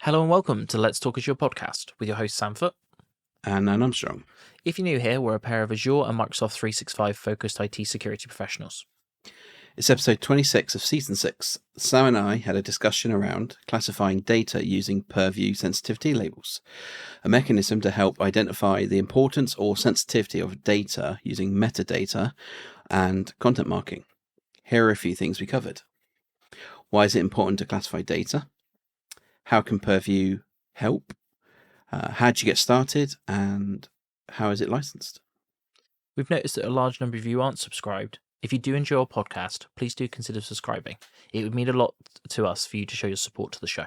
Hello and welcome to Let's Talk Azure podcast with your host Sam Foote. And Anne Armstrong. If you're new here, we're a pair of Azure and Microsoft 365 focused IT security professionals. It's episode 26 of season 6. Sam and I had a discussion around classifying data using Purview sensitivity labels, a mechanism to help identify the importance or sensitivity of data using metadata and content marking. Here are a few things we covered. Why is it important to classify data? How can Purview help? How did you get started? And how is it licensed? We've noticed that a large number of you aren't subscribed. If you do enjoy our podcast, please do consider subscribing. It would mean a lot to us for you to show your support to the show.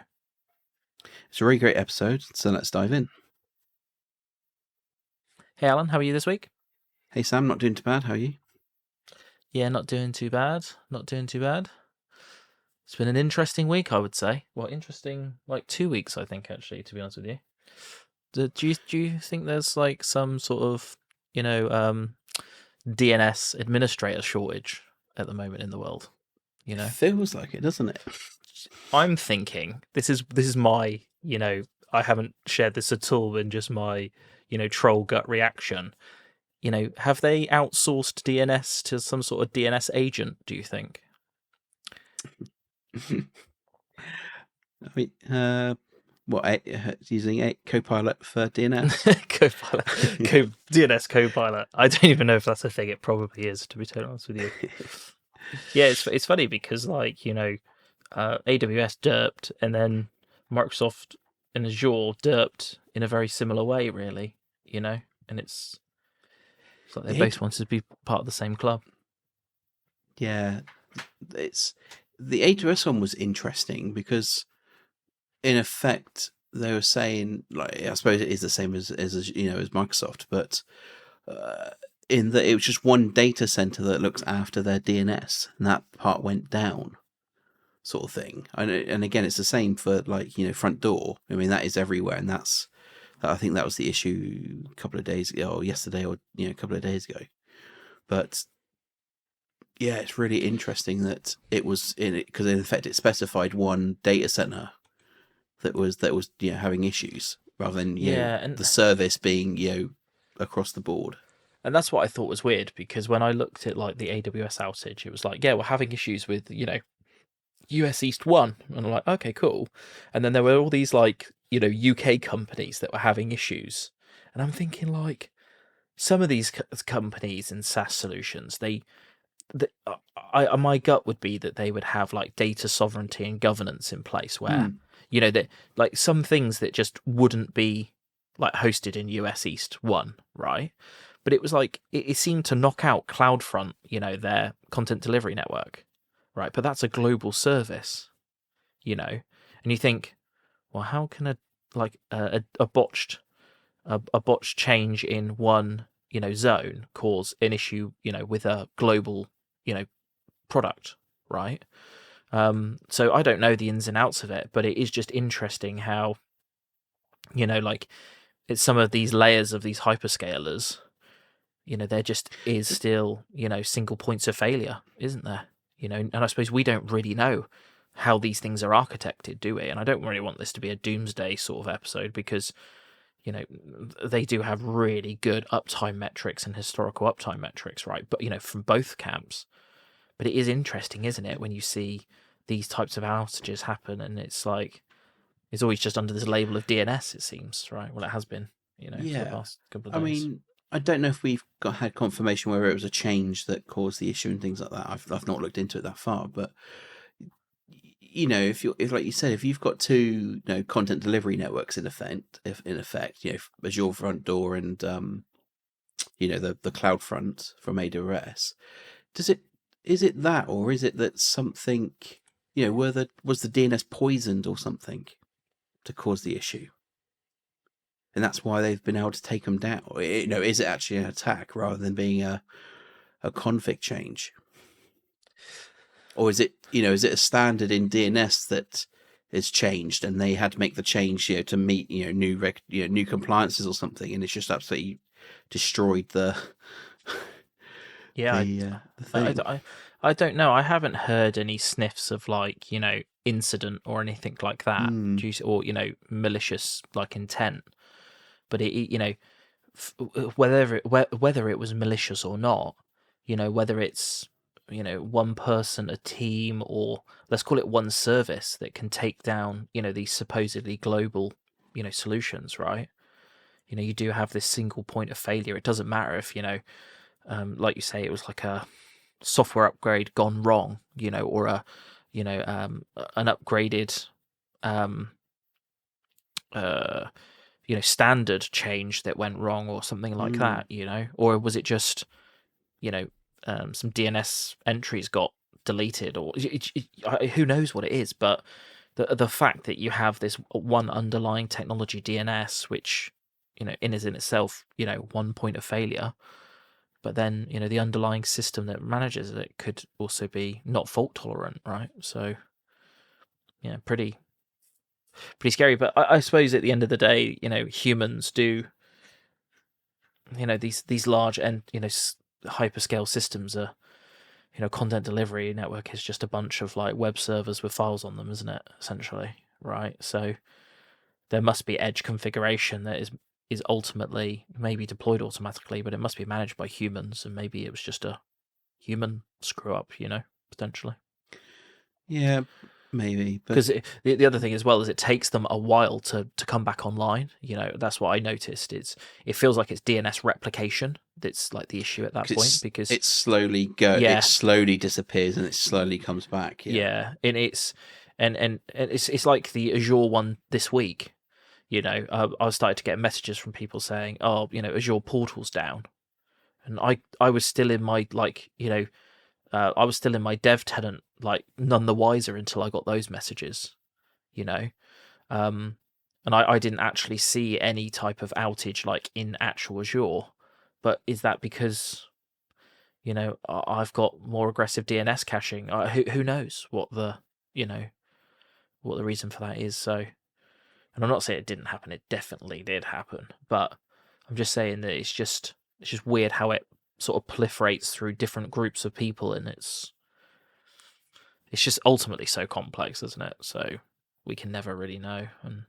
It's a really great episode, so let's dive in. Hey Alan, how are you this week? Hey Sam, not doing too bad. How are you? Yeah, not doing too bad. It's been an interesting week, I would say. Well, interesting, like 2 weeks, I think, actually, to be honest with you. Do you think there's like some sort of, DNS administrator shortage at the moment in the world? It feels like it, doesn't it? I'm thinking this is my, I haven't shared this at all in just my, troll gut reaction. Have they outsourced DNS to some sort of DNS agent, do you think? I mean, using a Copilot for DNS? Copilot. DNS Copilot. I don't even know if that's a thing. It probably is, to be totally honest with you. Yeah, it's funny because, AWS derped, and then Microsoft and Azure derped in a very similar way, really, and it's like they both wanted to be part of the same club. Yeah, it's the AWS one was interesting because, in effect, they were saying, like, I suppose it is the same as Microsoft, but in that it was just one data center that looks after their DNS, and that part went down, sort of thing. And again, it's the same for front door. I mean, that is everywhere, and I think that was the issue a couple of days ago, or yesterday, or a couple of days ago. But yeah, it's really interesting that it was in it because in effect it specified one data center that was having issues rather than the service being across the board. And that's what I thought was weird, because when I looked at like the AWS outage, it was like, yeah, we're having issues with US East 1, and I'm like, okay, cool. And then there were all these UK companies that were having issues, and I'm thinking like some of these companies and SaaS solutions, my gut would be that they would have like data sovereignty and governance in place where that like some things that just wouldn't be like hosted in US East 1, right? But it was like it seemed to knock out CloudFront, their content delivery network, right? But that's a global service, and you think, well, how can a botched change in one zone cause an issue with a global product, right? So I don't know the ins and outs of it, but it is just interesting how it's some of these layers of these hyperscalers, there just is still single points of failure, isn't there? And I suppose we don't really know how these things are architected, do we? And I don't really want this to be a doomsday sort of episode, because they do have really good uptime metrics and historical uptime metrics, right? But from both camps. But it is interesting, isn't it, when you see these types of outages happen, and it's like it's always just under this label of DNS, it seems, right? Well, it has been, for the past couple of days. I mean, I don't know if we've had confirmation whether it was a change that caused the issue and things like that. I've not looked into it that far, but if like you said, if you've got two content delivery networks in effect, Azure Front Door and the CloudFront from AWS, is it that, or is it that something was the DNS poisoned or something to cause the issue, and that's why they've been able to take them down? Is it actually an attack rather than being a config change? Or is it a standard in DNS that is changed and they had to make the change to meet new compliances or something, and it's just absolutely destroyed the thing. I don't know. I haven't heard any sniffs of incident or anything like that, or malicious like intent. But whether it was malicious or not, whether it's one person, a team, or let's call it one service that can take down these supposedly global solutions, right? You do have this single point of failure. It doesn't matter if like you say, it was like a software upgrade gone wrong, or an upgraded standard change that went wrong or something like that, or was it just some DNS entries got deleted, or who knows what it is. But the fact that you have this one underlying technology, DNS, which is in itself one point of failure, but then the underlying system that manages it could also be not fault tolerant, right? So pretty scary. But I suppose at the end of the day, humans do, these large and hyperscale systems are, content delivery network is just a bunch of like web servers with files on them, isn't it? Essentially, right? So there must be edge configuration that is ultimately maybe deployed automatically, but it must be managed by humans, and maybe it was just a human screw up, potentially. Yeah, maybe. Because the other thing as well is it takes them a while to come back online. That's what I noticed. It feels like it's DNS replication that's like the issue at that point, because it slowly it slowly disappears and it slowly comes back. Yeah, and it's like the Azure one this week. I started to get messages from people saying, "Oh, Azure portal's down," and I was still in my I was still in my dev tenant, like none the wiser until I got those messages, and I didn't actually see any type of outage like in actual Azure. But is that because I've got more aggressive DNS caching? Who knows what the reason for that is? So. And I'm not saying it didn't happen; it definitely did happen. But I'm just saying that it's just weird how it sort of proliferates through different groups of people, and it's just ultimately so complex, isn't it? So we can never really know, and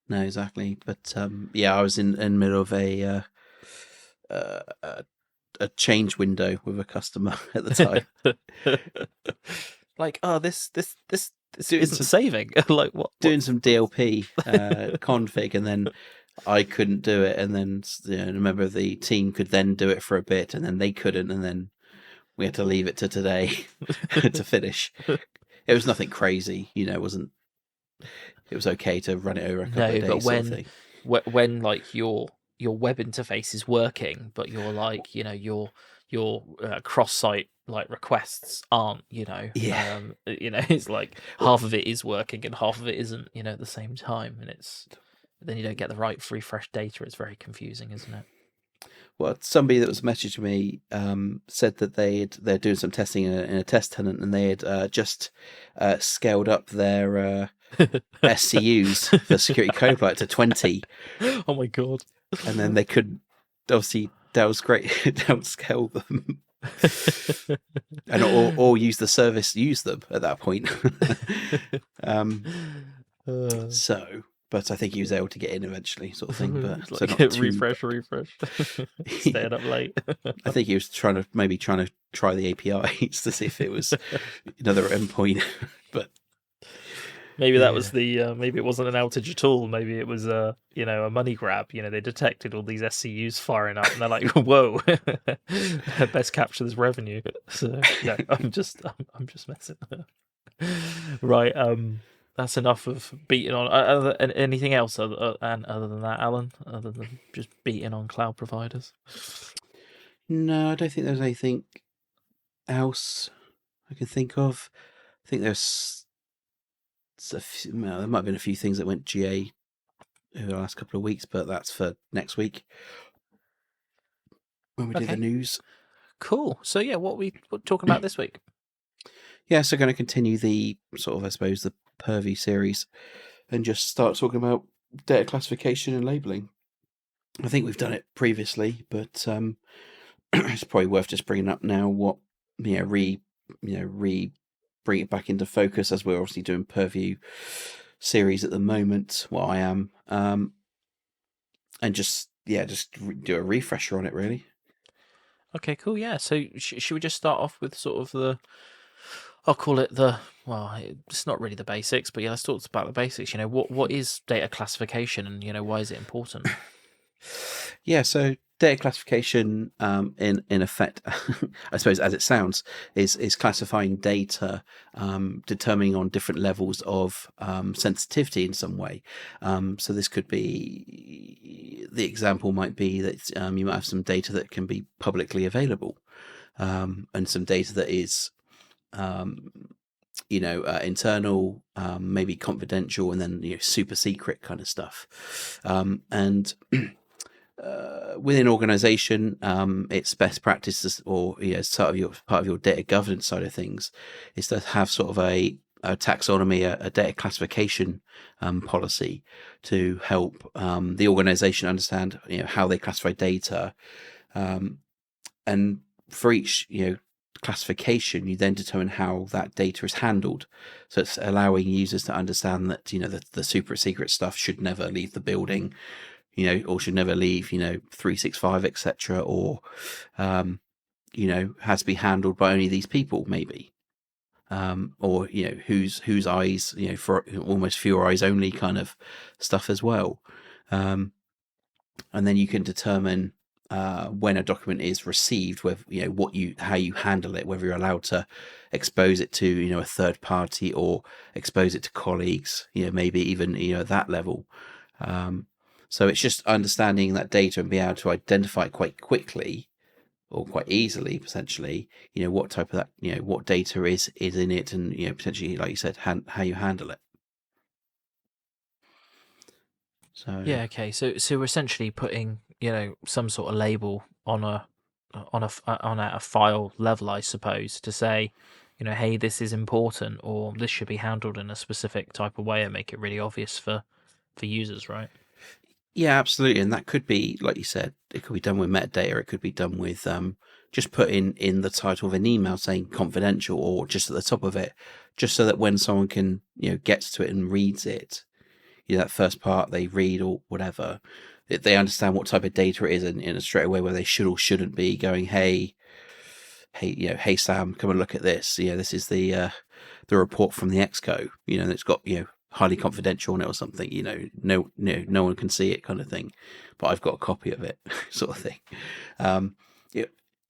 no, exactly. But I was in the middle of a change window with a customer at the time. Like, oh, this isn't saving. Like what? Doing some DLP config, and then I couldn't do it, and then a member of the team could then do it for a bit, and then they couldn't, and then we had to leave it to today to finish. It was nothing crazy, it wasn't. It was okay to run it over a couple of days. But when like your web interface is working, but you're like your cross-site like requests aren't, it's like half of it is working and half of it isn't, at the same time, and then you don't get the right refresh data. It's very confusing, isn't it? Well, somebody that was messaging me said that they're doing some testing in a test tenant, and they had just scaled up their SCUs for Security Copilot to 20. Oh my god! And then they could obviously downscale them, and or use the service, use them at that point. But I think he was able to get in eventually, sort of thing. But like, so not refresh, staying up late. I think he was trying to try the APIs to see if it was another endpoint, but. Maybe that was maybe it wasn't an outage at all. Maybe it was a money grab. They detected all these SCUs firing up, and they're like, "Whoa, best capture this revenue." So no, I'm just messing. Right. That's enough of beating on. Anything else other than that, Alan? Other than just beating on cloud providers? No, I don't think there's anything else I can think of. I think there's. There might have been a few things that went GA over the last couple of weeks, but that's for next week when we do the news. Cool. So yeah, what we talking about this week? Yeah, so going to continue the sort of, I suppose, the Purview series and just start talking about data classification and labeling. I think we've done it previously, but it's probably worth just bringing up now what bring it back into focus, as we're obviously doing Purview series at the moment. Well, I am, and just do a refresher on it, really. Okay, cool. Yeah. So should we just start off with sort of I'll call it well, it's not really the basics, but yeah, let's talk about the basics. What is data classification, and why is it important? Yeah, so data classification, in effect, I suppose, as it sounds, is classifying data, determining on different levels of sensitivity in some way. So this could be, the example might be that you might have some data that can be publicly available, and some data that is internal, maybe confidential, and then super secret kind of stuff. And within organization, it's best practices, or as part of your data governance side of things, is to have sort of a taxonomy, a data classification policy to help the organization understand how they classify data, and for each classification, you then determine how that data is handled. So it's allowing users to understand that the super secret stuff should never leave the building, or should never leave 365, etc., or has to be handled by only these people, maybe, or whose eyes, for almost fewer eyes only kind of stuff as well. And then you can determine when a document is received, whether how you handle it, whether you're allowed to expose it to a third party, or expose it to colleagues, maybe even at that level. So it's just understanding that data and being able to identify quite quickly, or quite easily potentially, what type of that, what data is in it, and potentially, like you said, how you handle it. So Yeah. Okay. So we're essentially putting some sort of label on a file level, I suppose, to say, hey, this is important, or this should be handled in a specific type of way, and make it really obvious for users, right? yeah, absolutely. And that could be, like you said, it could be done with metadata. It could be done with just putting in the title of an email saying confidential, or just at the top of it, just so that when someone can gets to it and reads it, that first part they read or whatever, they understand what type of data it is, and in a straight away where they should or shouldn't be going, hey, hey Sam, come and look at this. This is the report from the Exco. And it's got highly confidential on it or something. No one can see it, kind of thing. But I've got a copy of it, sort of thing.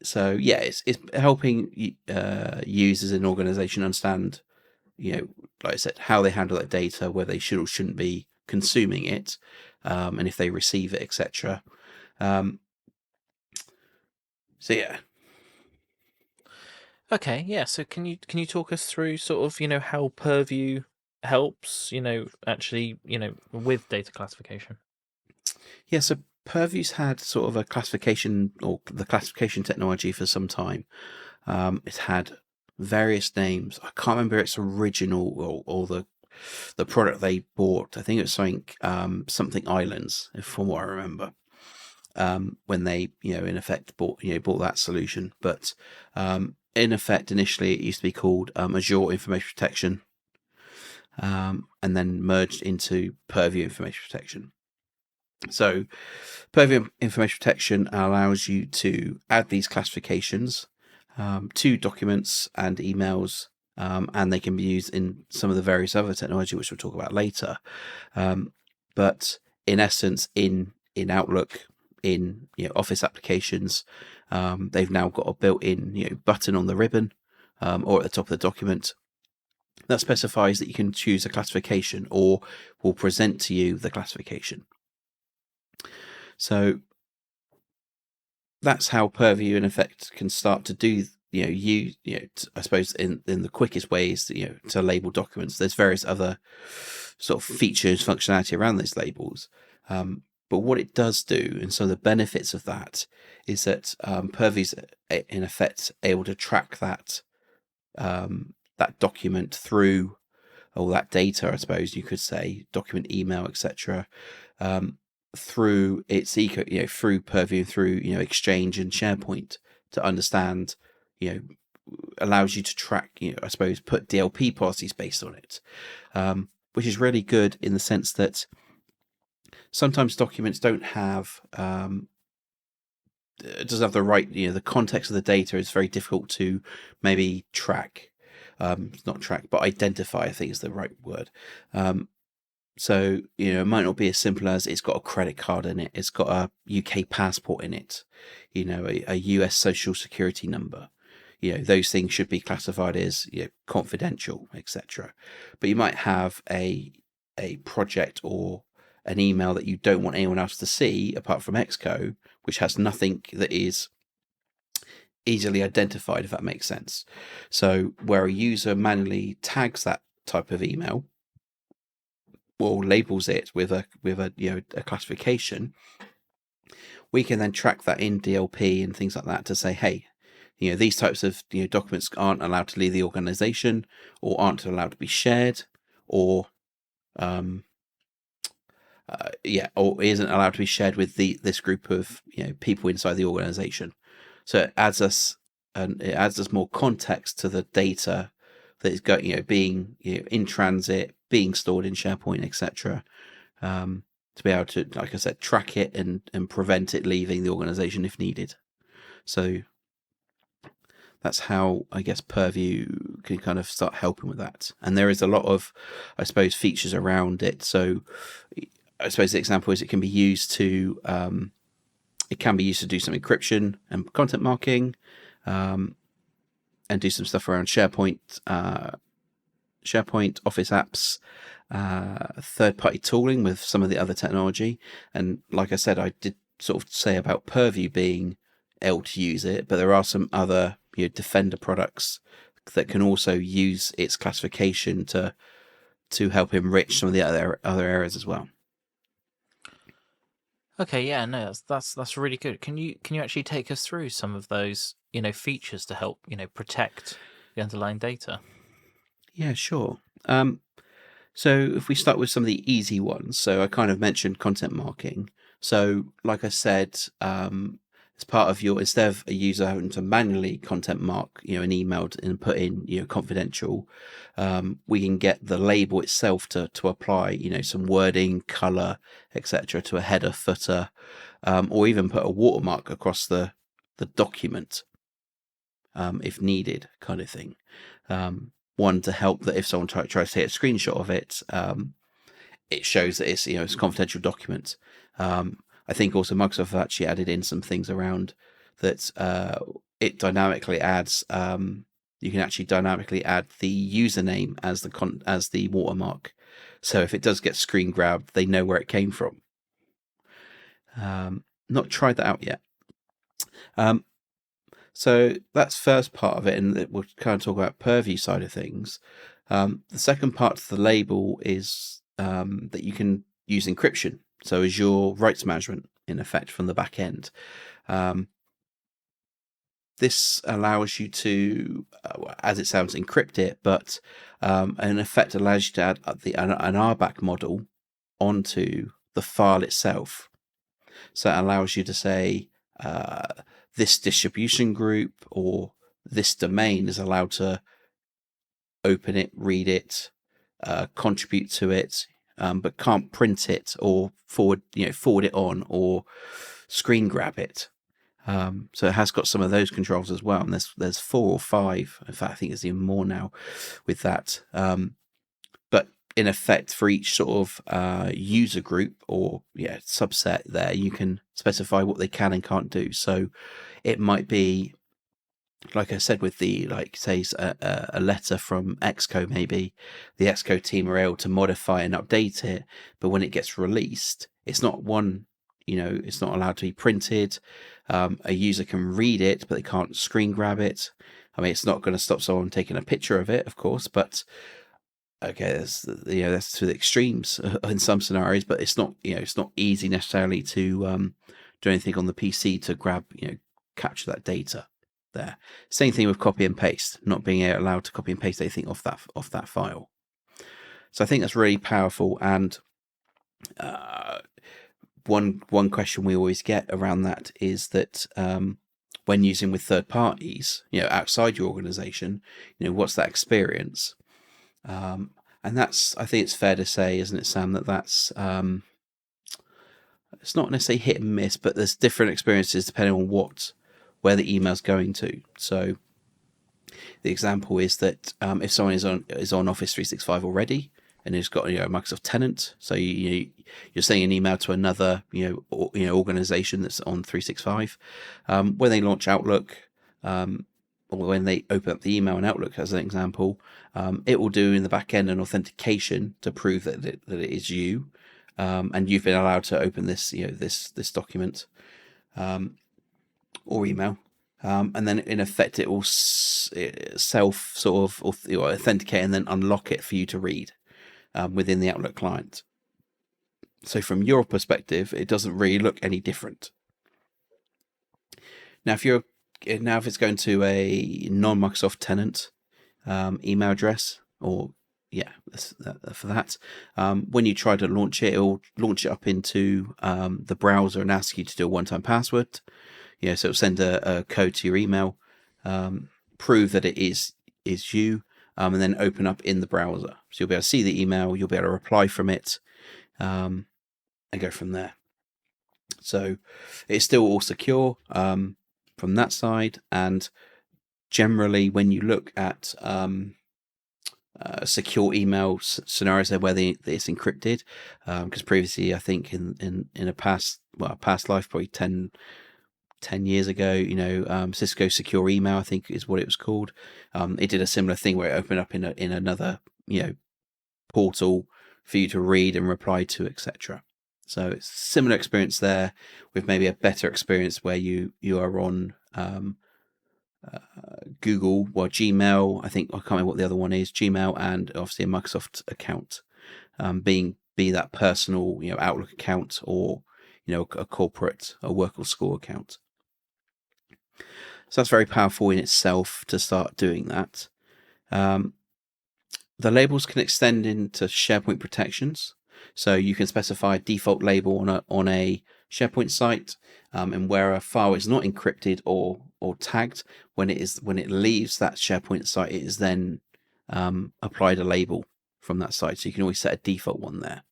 So yeah, it's helping users in organization understand, like I said, how they handle that data, whether they should or shouldn't be consuming it, and if they receive it, etc. So yeah. Okay, yeah. So can you talk us through sort of how Purview helps actually with data classification? Yeah, so Purview's had sort of a classification, or the classification technology, for some time. It's had various names. I can't remember its original, or the product they bought. I think it was something Islands, from what I remember. When they in effect bought that solution, but in effect initially it used to be called Azure Information Protection, and then merged into Purview Information Protection. So Purview Information Protection allows you to add these classifications to documents and emails, and they can be used in some of the various other technology, which we'll talk about later. But in essence, in Outlook, in Office applications, they've now got a built-in button on the ribbon, or at the top of the document, that specifies that you can choose a classification, or will present to you the classification. So that's how Purview, in effect, can start to do, I suppose in the quickest ways, to label documents. There's various other sort of features, functionality around those labels. But what it does do, and some of the benefits of that, is that Purview's in effect able to track that document through, or that data, I suppose you could say, document, email, etc., through its through Purview, through Exchange and SharePoint, to understand allows you to track, I suppose, put DLP policies based on it, which is really good in the sense that sometimes documents don't have it doesn't have the right, the context of the data is very difficult to maybe track. Not track, but identify, I think is the right word. So, it might not be as simple as it's got a credit card in it, it's got a UK passport in it, a US social security number. Those things should be classified as confidential, etc. But you might have a project or an email that you don't want anyone else to see apart from Exco, which has nothing that is easily identified, if that makes sense. So where a user manually tags that type of email or labels it with a classification, we can then track that in DLP and things like that to say, hey, these types of documents aren't allowed to leave the organization or aren't allowed to be shared, or or isn't allowed to be shared with this group of people inside the organization. So it adds us more context to the data that is being in transit, being stored in SharePoint, etc. To be able to, like I said, track it and prevent it leaving the organization if needed. So that's how I guess Purview can kind of start helping with that. And there is a lot of, I suppose, features around it. So I suppose the example is it can be used to do some encryption and content marking, and do some stuff around SharePoint, Office apps, third-party tooling with some of the other technology. And like I said, I did sort of say about Purview being able to use it, but there are some other Defender products that can also use its classification to help enrich some of the other areas as well. Okay, yeah, no, that's really good. Can you actually take us through some of those features to help protect the underlying data? Yeah, sure. So if we start with some of the easy ones, so I kind of mentioned content marking. So like I said, as part of instead of a user having to manually content mark, an email and put in, confidential, we can get the label itself to apply, some wording, color, etc. to a header, footer, or even put a watermark across the document, if needed, kind of thing. One to help that if someone tries to take a screenshot of it, it shows that it's it's a confidential document. I think also Microsoft have actually added in some things around that. It dynamically adds. You can actually dynamically add the username as the watermark. So if it does get screen grabbed, they know where it came from. Not tried that out yet. So that's first part of it, and we'll kind of talk about Purview side of things. The second part of the label is that you can use encryption. So Azure rights management, in effect, from the back end. This allows you to, as it sounds, encrypt it, but in effect allows you to add an RBAC model onto the file itself. So it allows you to say this distribution group or this domain is allowed to open it, read it, contribute to it, but can't print it or forward it on or screen grab it. So it has got some of those controls as well, and there's 4 or 5. In fact, I think there's even more now with that. But in effect, for each sort of user group or subset, there you can specify what they can and can't do. So it might be, like I said, with the say a letter from Exco, maybe the Exco team are able to modify and update it, but when it gets released, it's not it's not allowed to be printed. A user can read it, but they can't screen grab it. I mean, it's not going to stop someone taking a picture of it, of course, but okay, that's to the extremes in some scenarios. But it's not it's not easy necessarily to do anything on the PC to grab capture that data there. Same thing with copy and paste, not being allowed to copy and paste anything off that file. So I think that's really powerful. And one question we always get around that is that when using with third parties, outside your organization, what's that experience? And that's, I think it's fair to say, isn't it, Sam, that's it's not necessarily hit and miss, but there's different experiences depending on where the email's going to. So the example is that if someone is on Office 365 already and has got a Microsoft tenant, so you're sending an email to another organization that's on 365, when they launch Outlook, or when they open up the email in Outlook as an example, it will do in the back end an authentication to prove that it is you, and you've been allowed to open this this document or email. And then in effect it will self sort of authenticate and then unlock it for you to read within the Outlook client. So from your perspective, it doesn't really look any different. Now, if it's going to a non-Microsoft tenant email address, or for that, when you try to launch it, it will launch it up into the browser and ask you to do a one-time password. So it'll send a code to your email, prove that it is you, and then open up in the browser. So you'll be able to see the email, you'll be able to reply from it, and go from there. So it's still all secure from that side. And generally, when you look at secure email scenarios there where it's encrypted, because previously, I think in a past life, probably 10 years ago, Cisco Secure Email, I think is what it was called. It did a similar thing where it opened up in another portal for you to read and reply to, etc. So it's a similar experience there, with maybe a better experience where you are on Google or Gmail. I can't remember what the other one is. Gmail, and obviously a Microsoft account, be that personal Outlook account, or a corporate, a work or school account. So that's very powerful in itself to start doing that. The labels can extend into SharePoint protections. So you can specify a default label on a SharePoint site, and where a file is not encrypted or tagged, when it leaves that SharePoint site, it is then applied a label from that site. So you can always set a default one there.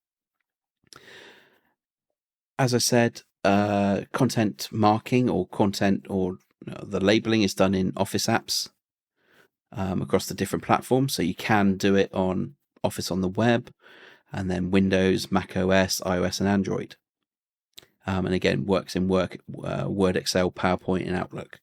As I said, content marking or content or the labeling is done in Office apps across the different platforms. So you can do it on Office on the web, and then Windows, Mac OS, iOS, and Android. And again, works in Word, Excel, PowerPoint, and Outlook.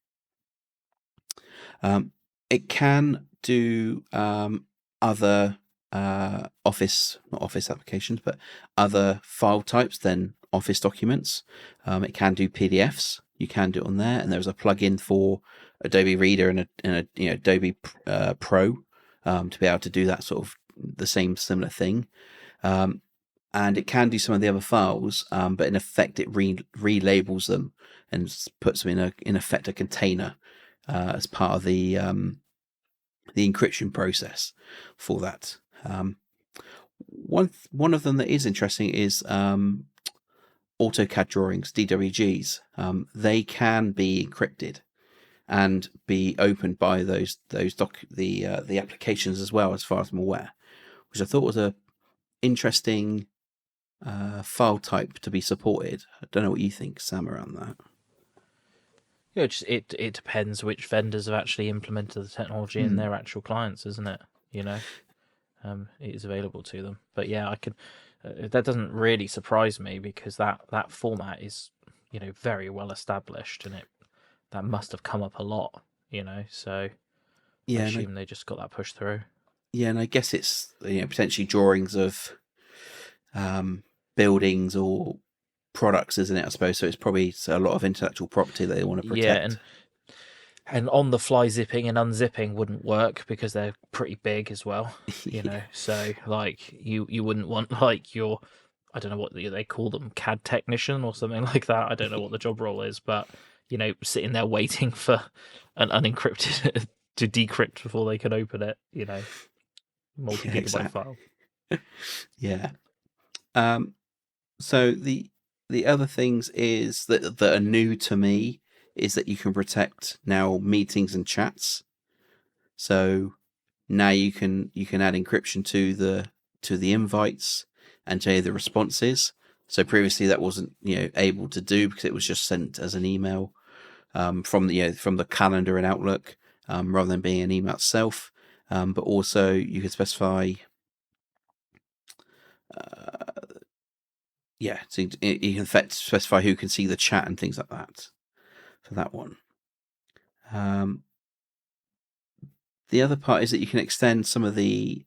It can do other not Office applications, but other file types than Office documents. It can do PDFs. You can do it on there, and there's a plugin for Adobe Reader and Adobe Pro to be able to do that sort of the similar thing. And it can do some of the other files, but in effect it relabels them and puts them in effect a container as part of the encryption process for that. One of them that is interesting is AutoCAD drawings, DWGs. They can be encrypted and be opened by the applications as well, as far as I'm aware, which I thought was a interesting file type to be supported. I don't know what you think, Sam, around that. Yeah, it depends which vendors have actually implemented the technology in their actual clients, isn't it? It is available to them. But yeah, I can. That doesn't really surprise me, because that format is very well established, and that must have come up a lot. So yeah, I assume they just got that pushed through. Yeah, and I guess it's potentially drawings of buildings or products, isn't it? I suppose so. It's probably a lot of intellectual property that they want to protect. Yeah, and on the fly zipping and unzipping wouldn't work because they're pretty big as well. So like you wouldn't want like your, I don't know what they call them, CAD technician or something like that. I don't know what the job role is, but sitting there waiting for an unencrypted to decrypt before they can open it. Multi-gigabyte file. Yeah. So the other things is that are new to me is that you can protect now meetings and chats. So now you can add encryption to the invites and to the responses. So previously that wasn't able to do because it was just sent as an email from the calendar in Outlook rather than being an email itself. But also you can specify so you can specify who can see the chat and things like that for that one. The other part is that you can extend some of the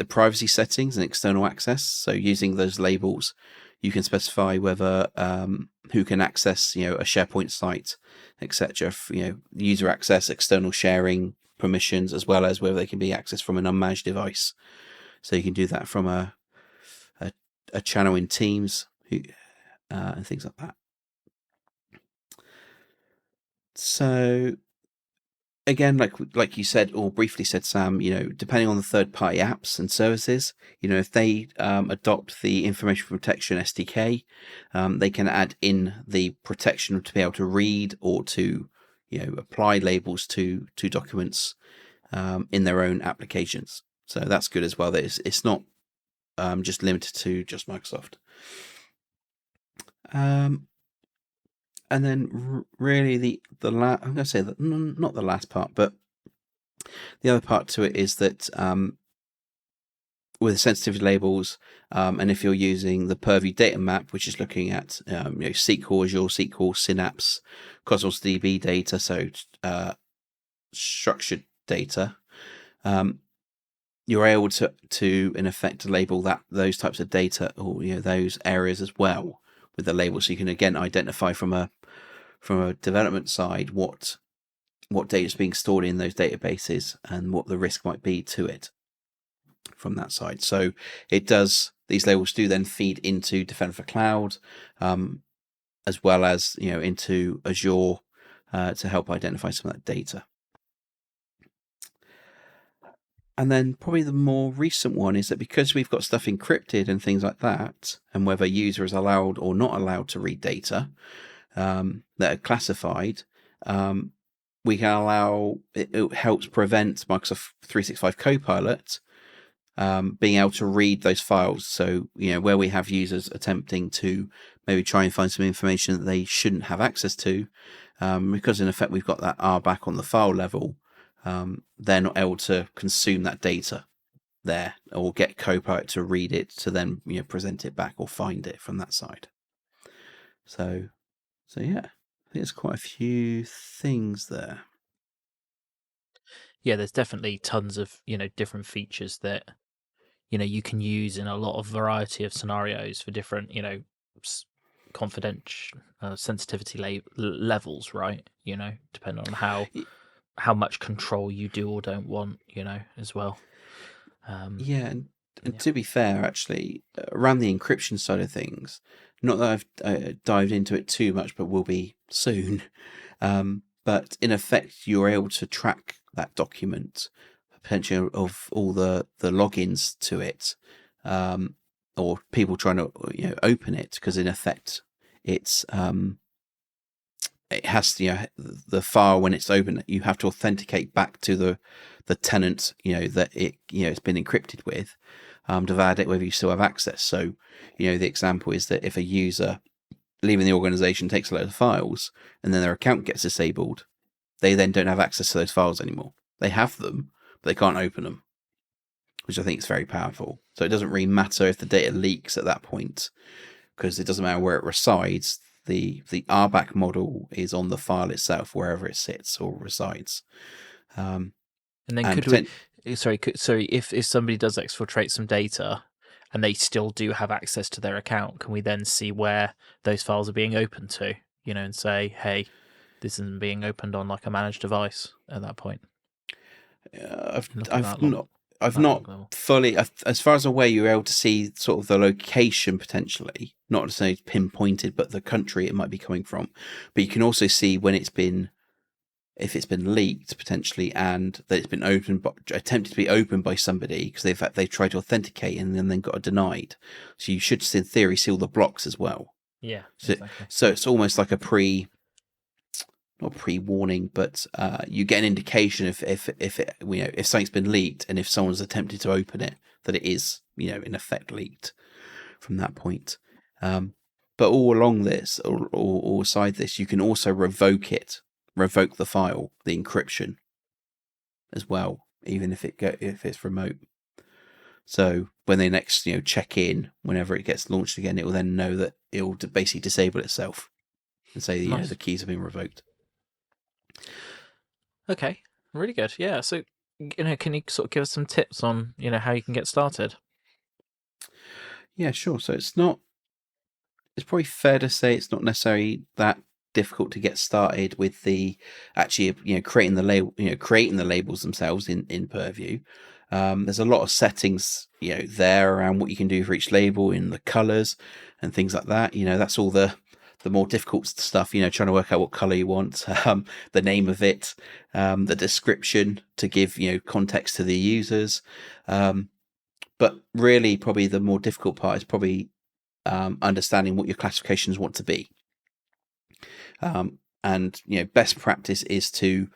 privacy settings and external access. So using those labels, you can specify whether who can access a SharePoint site, etc. User access, external sharing permissions, as well as whether they can be accessed from an unmanaged device. So you can do that from a channel in Teams and things like that. So again, like you said, or briefly said, Sam, depending on the third-party apps and services, if they adopt the information protection SDK, they can add in the protection to be able to read or to, apply labels to documents in their own applications. So that's good as well. That it's not just limited to just Microsoft. And then really I'm going to say that not the last part, but the other part to it is that with sensitivity labels, and if you're using the Purview data map, which is looking at SQL, Azure SQL, Synapse, Cosmos DB data, so structured data, you're able to in effect label those types of data or those areas as well with the label, so you can again identify from a development side what data is being stored in those databases and what the risk might be to it from that side. So these labels do then feed into Defender for Cloud, as well as into Azure to help identify some of that data. And then probably the more recent one is that because we've got stuff encrypted and things like that, and whether user is allowed or not allowed to read data that are classified, we can allow, it helps prevent Microsoft 365 Copilot being able to read those files. So, where we have users attempting to maybe try and find some information that they shouldn't have access to, because in effect we've got that RBAC on the file level, they're not able to consume that data there or get Copilot to read it to then present it back or find it from that side. So yeah, I think there's quite a few things there. Yeah, there's definitely tons of different features that you can use in a lot of variety of scenarios for different confidential sensitivity levels, right? Depending on how much control you do or don't want, as well. And to be fair, actually, around the encryption side of things, not that I've dived into it too much, but will be soon. But in effect, you're able to track that document, potentially of all the logins to it, or people trying to open it, because in effect, it's it has to, the file when it's open, you have to authenticate back to the tenant, that it's been encrypted with, to validate whether you still have access. So, the example is that if a user leaving the organization takes a load of files and then their account gets disabled, they then don't have access to those files anymore. They have them, but they can't open them, which I think is very powerful. So it doesn't really matter if the data leaks at that point, because it doesn't matter where it resides. The RBAC model is on the file itself, wherever it sits or resides. And then if somebody does exfiltrate some data and they still do have access to their account, can we then see where those files are being opened to, and say, hey, this isn't being opened on like a managed device at that point? I've not fully, as far as I'm aware, you're able to see sort of the location potentially, not necessarily pinpointed, but the country it might be coming from. But you can also see when if it's been leaked potentially, and that it's been attempted to be opened by somebody because they've tried to authenticate and then got it denied. So you should, in theory, see all the blocks as well Yeah, So, exactly. so it's almost like a not pre-warning, but you get an indication if it, if something's been leaked and if someone's attempted to open it, that it is, in effect leaked from that point. But all along this, or aside this, you can also revoke the file, the encryption, as well, even if if it's remote. So when they next check in, whenever it gets launched again, it will then know that it will basically disable itself and say Nice. the keys have been revoked. Okay, really good. Yeah. So, can you sort of give us some tips on how you can get started? Yeah, sure. So it's probably fair to say it's not necessarily that difficult to get started with the actually creating the labels themselves in Purview. There's a lot of settings there around what you can do for each label in the colors and things like that. That's all the more difficult stuff, trying to work out what color you want, the name of it, the description to give context to the users. But really, probably the more difficult part is probably understanding what your classifications want to be. And best practice is to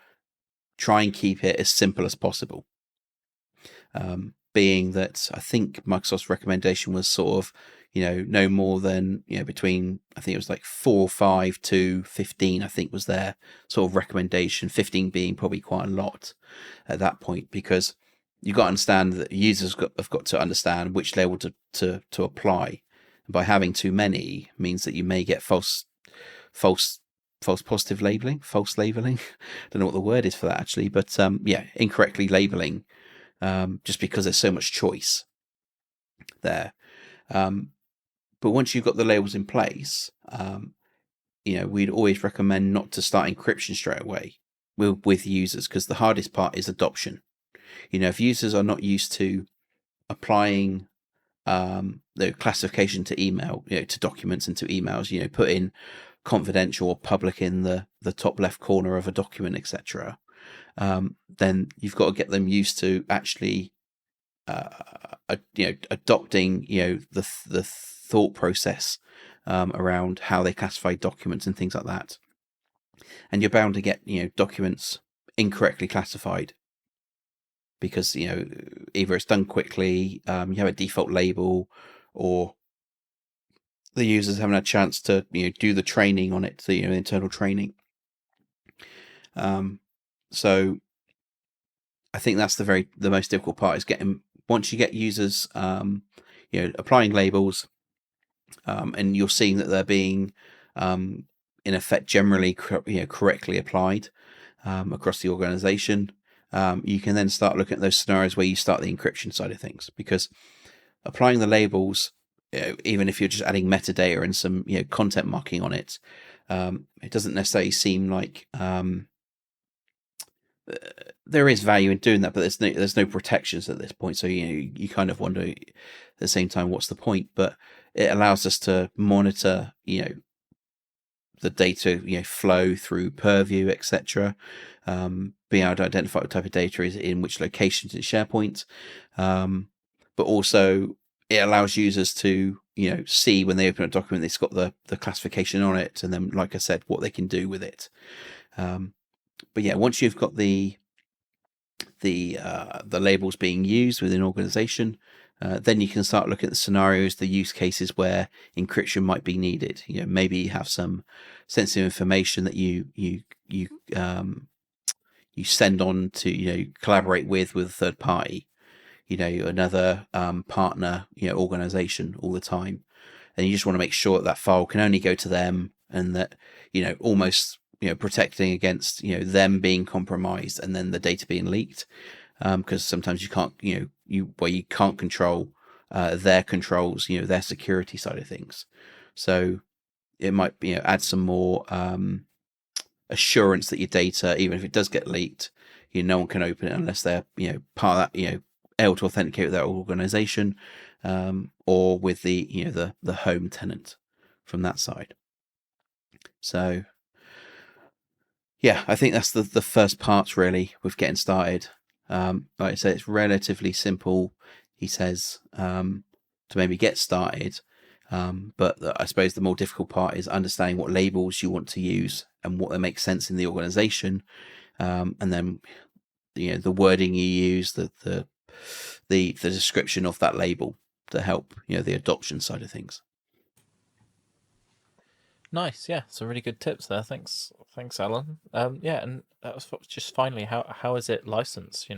try and keep it as simple as possible. Being that I think Microsoft's recommendation was sort of no more than between, I think it was like 4 or 5 to 15, I think was their sort of recommendation, 15 being probably quite a lot at that point, because you've got to understand that users have got to understand which label to apply. And by having too many means that you may get false positive labeling, false labeling. Don't know what the word is for that actually, but incorrectly labeling, just because there's so much choice there. But once you've got the labels in place, we'd always recommend not to start encryption straight away with users, because the hardest part is adoption. If users are not used to applying the classification to email, to documents and to emails, put in confidential or public in the top left corner of a document, etc., then you've got to get them used to actually adopting the thought process around how they classify documents and things like that. And you're bound to get documents incorrectly classified because either it's done quickly, you have a default label, or the users haven't had a chance to do the training on it, the internal training. So I think that's the most difficult part, is getting, once you get users applying labels, and you're seeing that they're being in effect generally correctly applied across the organization, you can then start looking at those scenarios where you start the encryption side of things, because applying the labels, even if you're just adding metadata and some content marking on it, it doesn't necessarily seem like there is value in doing that, but there's no protections at this point. So you kind of wonder at the same time, what's the point? But it allows us to monitor the data flow through Purview, etc. Being able to identify what type of data is in which locations in SharePoint, but also it allows users to see when they open a document, it's got the classification on it, and then, like I said, what they can do with it. But yeah, once you've got the labels being used within an organization, then you can start looking at the scenarios, the use cases where encryption might be needed. Maybe you have some sensitive information that you send on to collaborate with a third party, another partner organization all the time, and you just want to make sure that file can only go to them, and that almost protecting against them being compromised and then the data being leaked, because sometimes you can't you can't control their controls, their security side of things. So it might add some more assurance that your data, even if it does get leaked, no one can open it unless they're part of that, able to authenticate with their organization, or with the home tenant from that side. So yeah, I think that's the first part really with getting started. Like I said, it's relatively simple, he says, to maybe get started. But I suppose the more difficult part is understanding what labels you want to use and what makes sense in the organization, and then the wording you use, the description of that label to help the adoption side of things. Nice, yeah. So really good tips there. Thanks, Alan. Yeah, and that was just finally how is it licensed?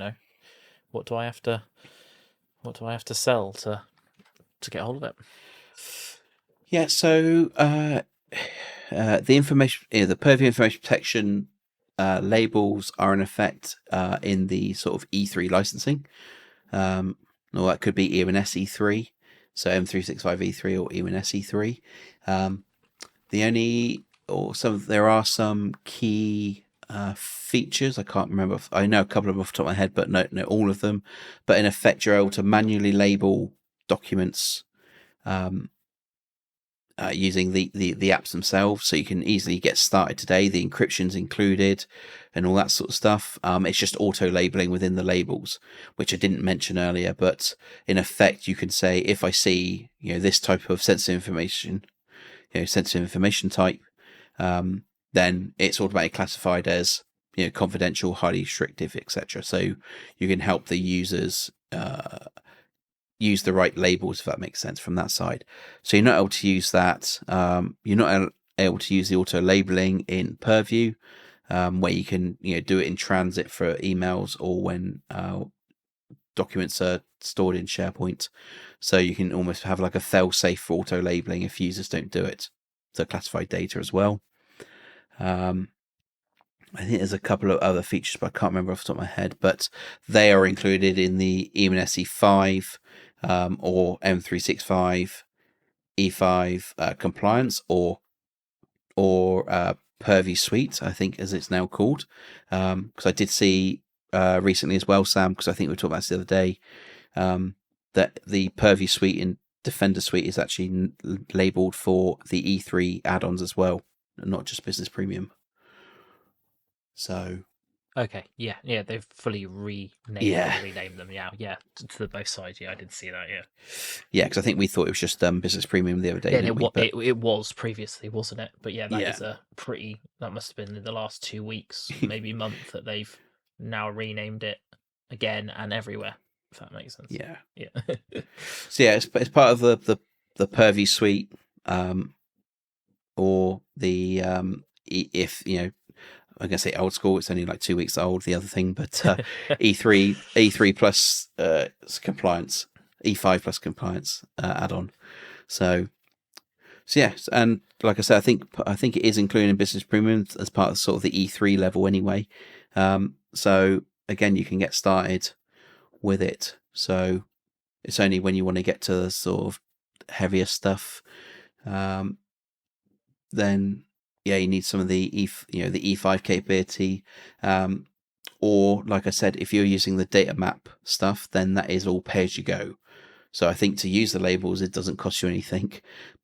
What do I have to sell to get hold of it? Yeah, so the information, the Purview information protection labels are in effect in the sort of E3 licensing. Or that could be even SE3, so M365E3 or even SE3. There are some key features. I can't remember. I know a couple of them off the top of my head, but no all of them. But in effect, you're able to manually label documents using the apps themselves, so you can easily get started today. The encryption's included and all that sort of stuff. It's just auto labeling within the labels, which I didn't mention earlier, but in effect you can say, if I see this type of sensitive information type, then it's automatically classified as confidential, highly restrictive, etc. So you can help the users use the right labels, if that makes sense, from that side. So you're not able to use that. You're not able to use the auto labeling in Purview, where you can do it in transit for emails or when documents are stored in SharePoint. So you can almost have like a fail-safe for auto labeling if users don't do it. So classified data as well. I think there's a couple of other features, but I can't remember off the top of my head. But they are included in the even SE5 or M365 E5 compliance or Purview Suite, I think, as it's now called. Because I did see recently as well, Sam, because I think we were talking about this the other day, that the Purview Suite and Defender Suite is actually labeled for the E3 add-ons as well, not just Business Premium. So okay, yeah, they've fully renamed them. Yeah, to both sides. Yeah, I did see that. Yeah, because I think we thought it was just Business Premium the other day. Yeah, Didn't we? it was previously, wasn't it? But yeah, that Yeah. is that must have been in the last 2 weeks, maybe month, that they've now renamed it again and everywhere. If that makes sense. Yeah. So yeah, it's part of the Purview Suite, or the if I'm gonna say old school. It's only like 2 weeks old. The other thing, but E3 plus compliance, E5 plus compliance add-on. So yes, and like I said, I think it is included in Business Premium as part of sort of the E3 level anyway. So again, you can get started with it. So it's only when you want to get to the sort of heavier stuff, then you need some of the the E5 capability, or like I said, if you're using the data map stuff, then that is all pay as you go. So I think to use the labels, it doesn't cost you anything,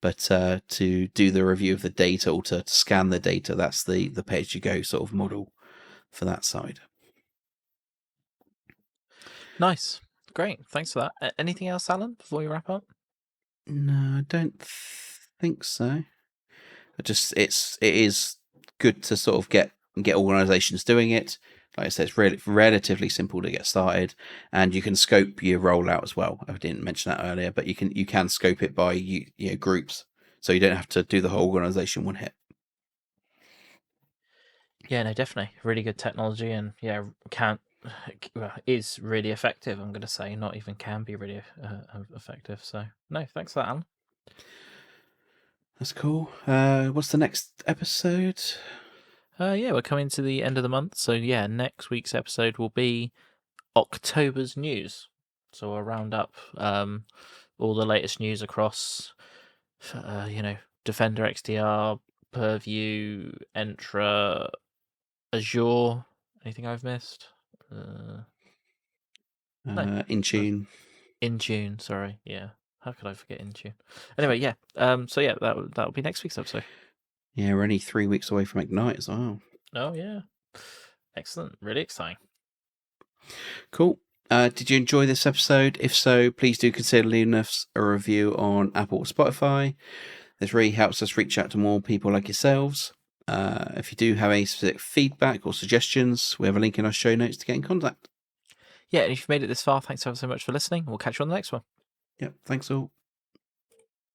but to do the review of the data or to scan the data, that's the pay as you go sort of model for that side. Nice, great, thanks for that. Anything else, Alan, before we wrap up? No, I don't think so. It is good to sort of get organisations doing it. Like I said, it's really relatively simple to get started, and you can scope your rollout as well. I didn't mention that earlier, but you can scope it by groups, so you don't have to do the whole organisation one hit. Yeah, no, definitely really good technology, and is really effective. I'm going to say, not even can be really effective. So no, thanks for that, Alan. That's cool. What's the next episode? We're coming to the end of the month, so yeah, next week's episode will be October's news. So we'll round up all the latest news across, Defender XDR, Purview, Entra, Azure. Anything I've missed? No. Intune. Intune, sorry. Yeah. How could I forget Intune? Anyway, yeah. So yeah, that'll be next week's episode. Yeah, we're only 3 weeks away from Ignite as well. Oh yeah. Excellent. Really exciting. Cool. Did you enjoy this episode? If so, please do consider leaving us a review on Apple or Spotify. This really helps us reach out to more people like yourselves. If you do have any specific feedback or suggestions, we have a link in our show notes to get in contact. Yeah, and if you've made it this far, thanks ever so much for listening. We'll catch you on the next one. Yep, thanks all.